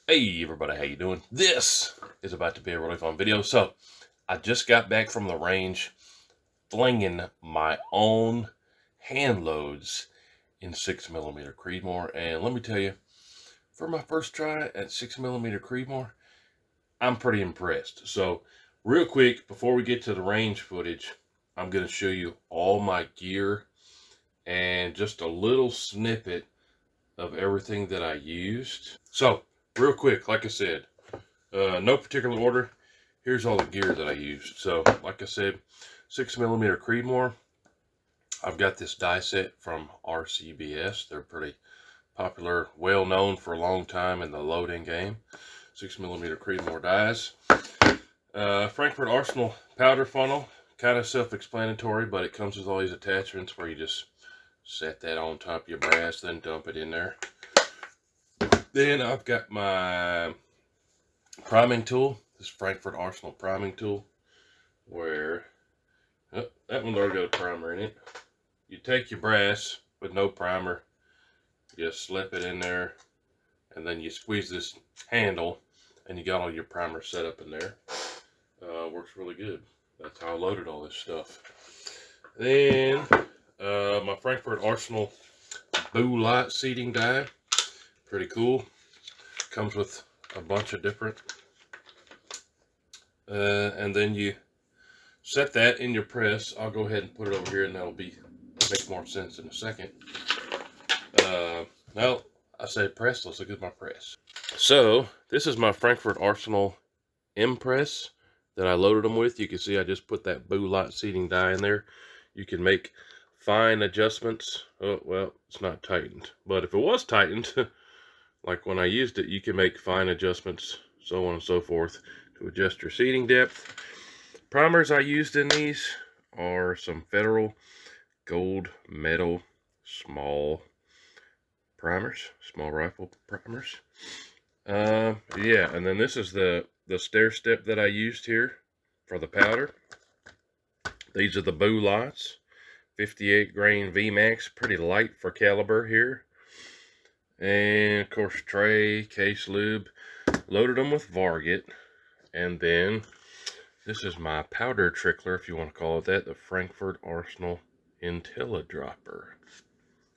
Hey everybody, how you doing? This is about to be a really fun video. So I just got back from the range flinging my own hand loads in 6mm Creedmoor, and let me tell you, for my first try at 6mm Creedmoor, I'm pretty impressed. So real quick, before we get to the range footage, I'm going to show you all my gear and just a little snippet of everything that I used. So real quick, like I said, no particular order, here's all the gear that I used. So like I said, 6mm Creedmoor. I've got this die set from RCBS. They're pretty popular, well known for a long time in the loading game. 6mm Creedmoor dies. Frankfurt Arsenal powder funnel, kind of self-explanatory, but it comes with all these attachments where you just set that on top of your brass, then dump it in there. Then I've got my priming tool, this Frankfurt Arsenal priming tool, where that one's already got a primer in it. You take your brass with no primer, you slip it in there, and then you squeeze this handle, and you got all your primer set up in there. Works really good. That's how I loaded all this stuff. Then my Frankfurt Arsenal Boo Light seating die, pretty cool. Comes with a bunch of different, and then you set that in your press. I'll go ahead and put it over here, and that'll make more sense in a second. Now I say press, let's look at my press. So this is my Frankfurt Arsenal M press that I loaded them with. You can see I just put that Boo Light seating die in there. You can make fine adjustments. Oh, well, it's not tightened, but if it was tightened, like when I used it, you can make fine adjustments, so on and so forth, to adjust your seating depth. Primers I used in these are some Federal gold metal small primers, small rifle primers. Yeah, and then this is the stair step that I used here for the powder. These are the Boo Lights, 58 grain VMAX, pretty light for caliber here. And of course, tray, case lube, loaded them with Varget. And then this is my powder trickler, if you want to call it that, the Frankfurt Arsenal IntelliDropper.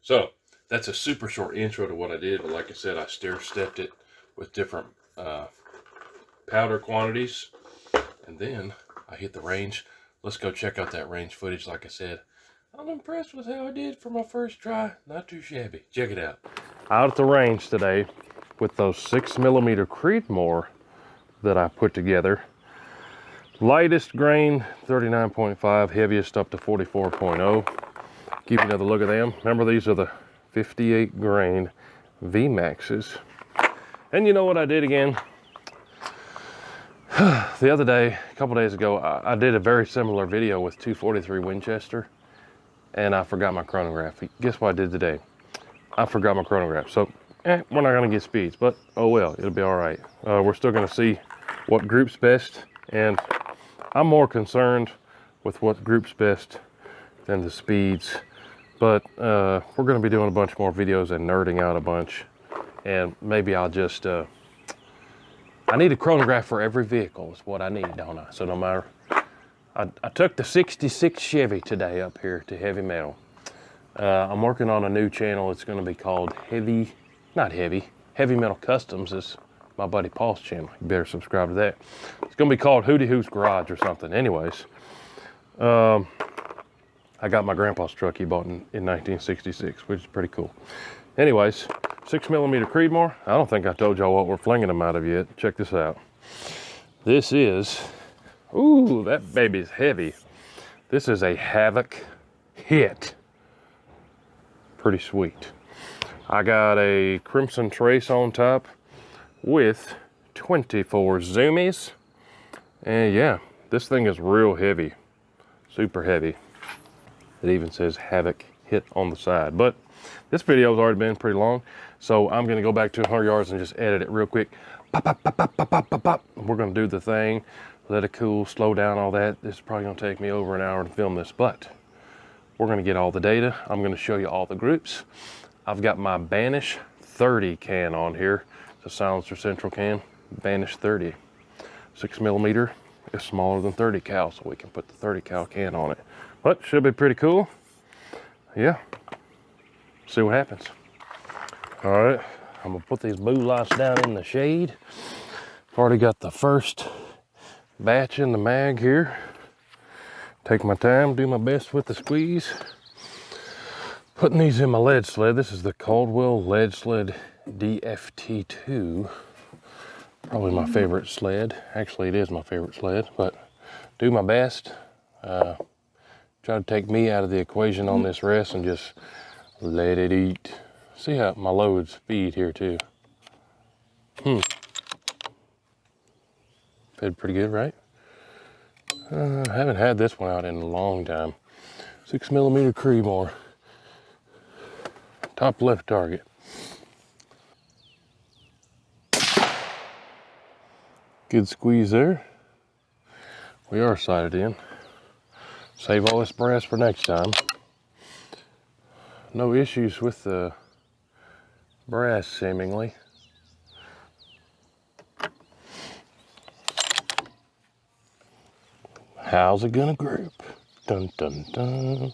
So that's a super short intro to what I did, but like I said, I stair-stepped it with different powder quantities, and then I hit the range. Let's go check out that range footage. Like I said, I'm impressed with how I did for my first try. Not too shabby. Check it out. Out at the range today with those 6mm Creedmoor that I put together. Lightest grain 39.5, heaviest up to 44.0. Give you another look at them. Remember, these are the 58 grain VMAXs. And you know what I did again? The other day, a couple days ago, I did a very similar video with 243 Winchester, and I forgot my chronograph. Guess what I did today? I forgot my chronograph. So, we're not gonna get speeds, but oh well, it'll be all right. We're still gonna see what groups best, and I'm more concerned with what groups best than the speeds. But we're gonna be doing a bunch more videos and nerding out a bunch, and maybe I'll just, I need a chronograph for every vehicle is what I need, don't I? So no matter, I took the 66 Chevy today up here to Heavy Metal. I'm working on a new channel. It's gonna be called Heavy Metal Customs is my buddy Paul's channel. You better subscribe to that. It's gonna be called WHOTEEWHO's Garage or something. Anyways, I got my grandpa's truck he bought in 1966, which is pretty cool. Anyways, 6mm Creedmoor. I don't think I told y'all what we're flinging them out of yet. Check this out. This is, ooh, that baby's heavy. This is a Havoc hit. Pretty sweet. I got a Crimson Trace on top with 24 zoomies. And yeah, this thing is real heavy, super heavy. It even says Havoc hit on the side. But this video has already been pretty long, so I'm gonna go back to 100 yards and just edit it real quick. Pop, pop, pop, pop, pop, pop, pop, pop. We're gonna do the thing, let it cool, slow down, all that. This is probably gonna take me over an hour to film this, but we're gonna get all the data. I'm gonna show you all the groups. I've got my Banish 30 can on here. the silencer central cam, Vanish 30. 6mm is smaller than 30 cal, so we can put the 30 cal can on it. But should be pretty cool. Yeah, see what happens. All right, I'm gonna put these blue lights down in the shade. I've already got the first batch in the mag here. Take my time, do my best with the squeeze. Putting these in my lead sled. This is the Caldwell Lead Sled DFT2. Probably my favorite sled. Actually, it is my favorite sled, but do my best. Try to take me out of the equation on this rest and just let it eat. See how my loads feed here too. Fed pretty good, right? I haven't had this one out in a long time. 6mm Creedmoor. Top left target. Good squeeze there. We are sighted in. Save all this brass for next time. No issues with the brass seemingly. How's it gonna group? Dun dun dun.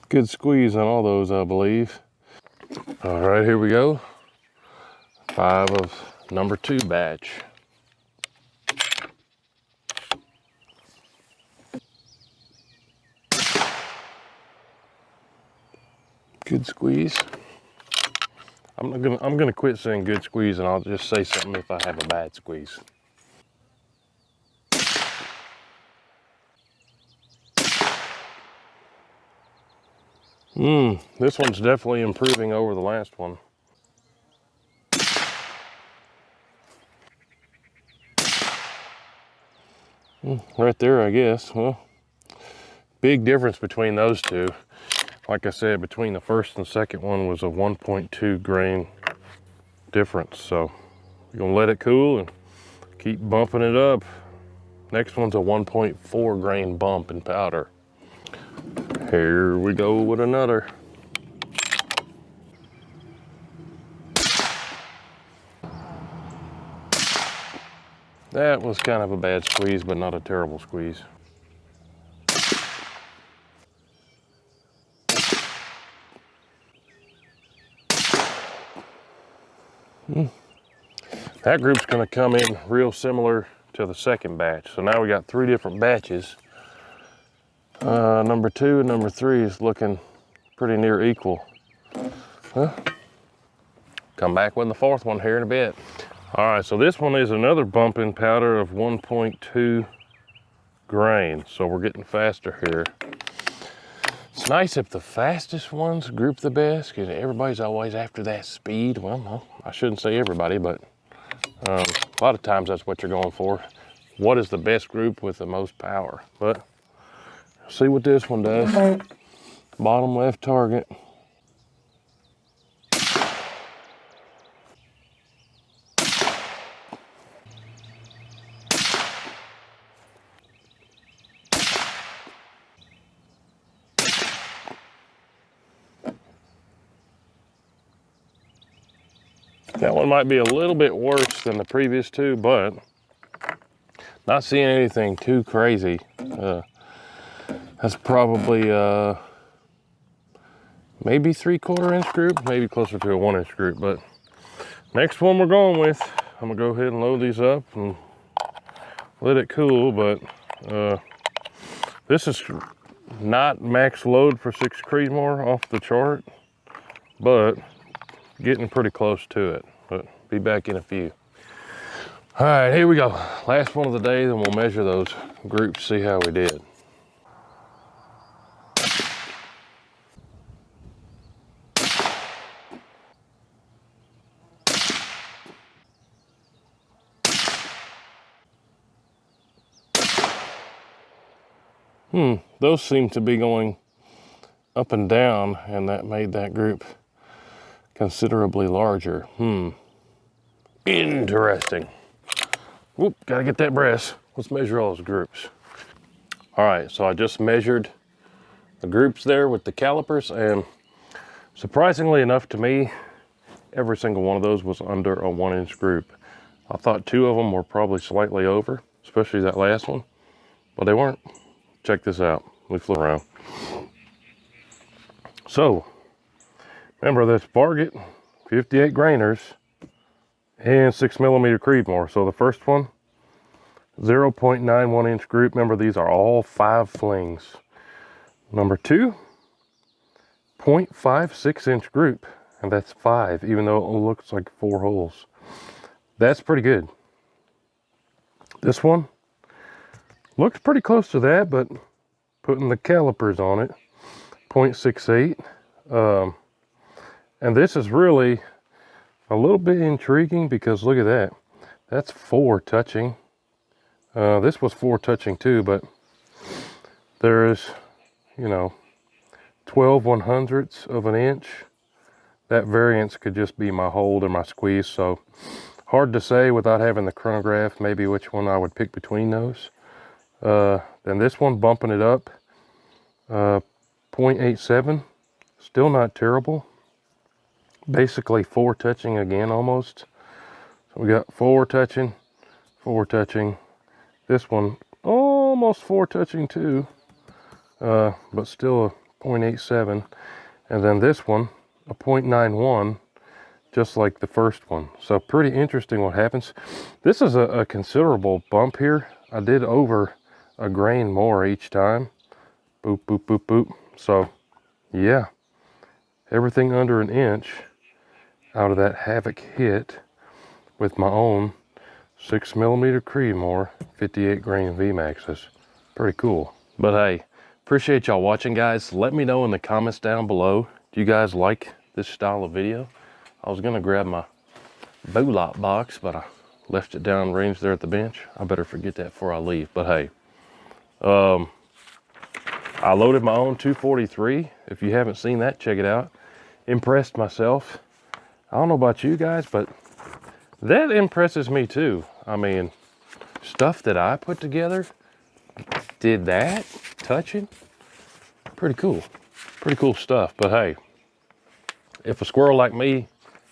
Good squeeze on all those, I believe. All right, here we go. 5 of number 2 batch. Good squeeze. I'm gonna quit saying good squeeze and I'll just say something if I have a bad squeeze. This one's definitely improving over the last one. Right there, I guess. Well, big difference between those two. Like I said, between the first and second one was a 1.2 grain difference. So we're gonna let it cool and keep bumping it up. Next one's a 1.4 grain bump in powder. Here we go with another. That was kind of a bad squeeze, but not a terrible squeeze. That group's gonna come in real similar to the second batch. So now we got 3 different batches. Number 2 and number 3 is looking pretty near equal. Come back with the 4th one here in a bit. All right, so this one is another bump in powder of 1.2 grain. So we're getting faster here. It's nice if the fastest ones group the best, because everybody's always after that speed. Well, no, I shouldn't say everybody, but a lot of times that's what you're going for. What is the best group with the most power? But see what this one does. Bottom left target. That one might be a little bit worse than the previous 2, but not seeing anything too crazy. That's probably maybe 3/4 inch group, maybe closer to a 1 inch group. But next one we're going with, I'm gonna go ahead and load these up and let it cool. But this is not max load for 6 Creedmoor off the chart, but getting pretty close to it. But be back in a few. All right, here we go. Last one of the day, then we'll measure those groups, see how we did. Those seem to be going up and down, and that made that group considerably larger. Interesting. Whoop, gotta get that breast. Let's measure all those groups. All right, so I just measured the groups there with the calipers, and surprisingly enough to me, every single one of those was under a 1-inch group. I thought 2 of them were probably slightly over, especially that last one, but they weren't. Check this out. We flip around. So, remember that's Varget 58 grainers and 6mm Creedmoor. So the first one, 0.91 inch group. Remember, these are all 5 flings. Number 2, 0.56 inch group, and that's 5, even though it looks like 4 holes. That's pretty good. This one looks pretty close to that, but putting the calipers on it, 0.68. And this is really a little bit intriguing because look at that. That's 4 touching. This was 4 touching too, but there's, you know, 12 1/100ths of an inch. That variance could just be my hold or my squeeze, so hard to say without having the chronograph maybe which one I would pick between those. Then this one bumping it up, 0.87, still not terrible. Basically 4 touching again almost. So we got 4 touching, 4 touching. This one almost 4 touching too, but still a 0.87. And then this one, a 0.91, just like the first one. So pretty interesting what happens. This is a considerable bump here. I did over a grain more each time. Boop, boop, boop, boop. So yeah, everything under an inch out of that Havoc hit with my own 6mm Creedmoor 58 grain VMAXs. Pretty cool. But hey, appreciate y'all watching, guys. Let me know in the comments down below, do you guys like this style of video? I was gonna grab my boot box, but I left it down range there at the bench. I better forget that before I leave. But hey, I loaded my own 243. If you haven't seen that, check it out. Impressed myself. I don't know about you guys, but that impresses me too. I mean, stuff that I put together, did that, touching, pretty cool. Pretty cool stuff. But hey, if a squirrel like me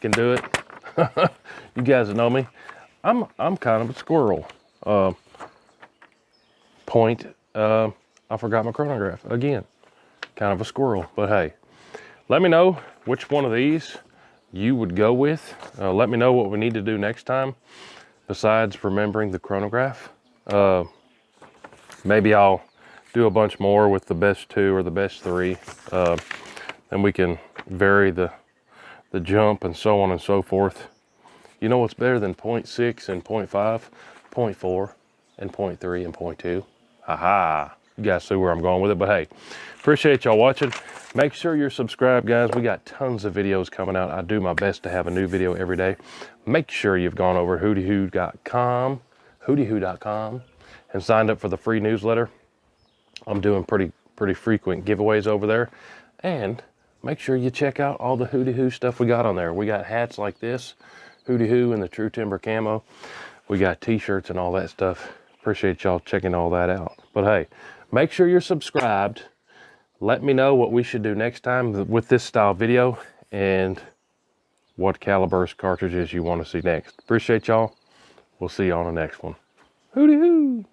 can do it, you guys that know me, I'm kind of a squirrel. I forgot my chronograph again. Kind of a squirrel, but hey, let me know which one of these you would go with. Let me know what we need to do next time besides remembering the chronograph. Maybe I'll do a bunch more with the best 2 or the best 3, and we can vary the jump and so on and so forth. You know what's better than 0.6 and 0.5? 0.4 and 0.3 and 0.2. Haha, you guys see where I'm going with it. But hey, appreciate y'all watching. Make sure you're subscribed, guys. We got tons of videos coming out. I do my best to have a new video every day. Make sure you've gone over WHOTEEWHO.com, and signed up for the free newsletter. I'm doing pretty frequent giveaways over there. And make sure you check out all the WHOTEEWHO stuff we got on there. We got hats like this, WHOTEEWHO in the True Timber camo. We got t-shirts and all that stuff. Appreciate y'all checking all that out. But hey, make sure you're subscribed. Let me know what we should do next time with this style video and what calibers cartridges you want to see next. Appreciate y'all. We'll see you on the next one. WHOTEEWHO!